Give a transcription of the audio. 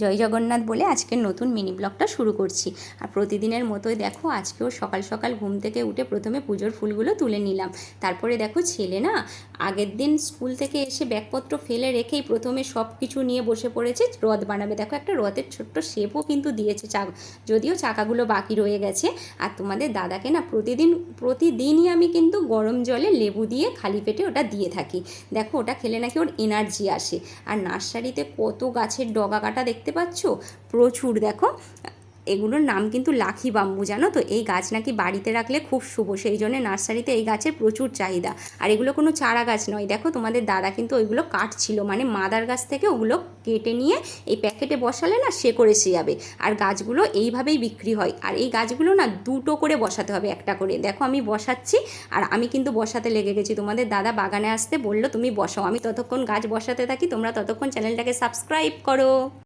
জয় জগন্নাথ বলে আজকের নতুন মিনি ব্লগটা শুরু করছি। আর প্রতিদিনের মতোই দেখো আজকেও সকাল সকাল ঘুম থেকে উঠে প্রথমে পুজোর ফুলগুলো তুলে নিলাম। তারপরে দেখো ছেলে না আগের দিন স্কুল থেকে এসে ব্যাগপত্র ফেলে রেখেই প্রথমে সব কিছু নিয়ে বসে পড়েছে রথ বানাবে। দেখো একটা রথের ছোট্ট শেপও কিন্তু দিয়েছে, যদিও চাকাগুলো বাকি রয়ে গেছে। আর তোমাদের দাদাকে না প্রতিদিনই আমি কিন্তু গরম জলে লেবু দিয়ে খালি পেটে ওটা দিয়ে থাকি। দেখো ওটা খেলে নাকি ওর এনার্জি আসে। আর নার্সারিতে কত গাছের ডগা কাটা দেখতে পাচ্ছ, প্রচুর। দেখো এগুলোর নাম কিন্তু লাখি বাম্বু, জানো তো? এই গাছ নাকি বাড়িতে রাখলে খুব শুভ, সেই জন্য নার্সারিতে এই গাছের প্রচুর চাহিদা। আর এগুলো কোনো চারা গাছ নয়। দেখো তোমাদের দাদা কিন্তু ওইগুলো কাটছিল, মানে মাদার গাছ থেকে ওগুলো কেটে নিয়ে এই প্যাকেটে বসালে না সে করে সে যাবে। আর গাছগুলো এইভাবেই বিক্রি হয়। আর এই গাছগুলো না দুটো করে বসাতে হবে, একটা করে। দেখো আমি বসাচ্ছি, আর আমি কিন্তু বসাতে লেগে গেছি। তোমাদের দাদা বাগানে আসতে বললো তুমি বসাও, আমি ততক্ষণ গাছ বসাতে থাকি, তোমরা ততক্ষণ চ্যানেলটাকে সাবস্ক্রাইব করো।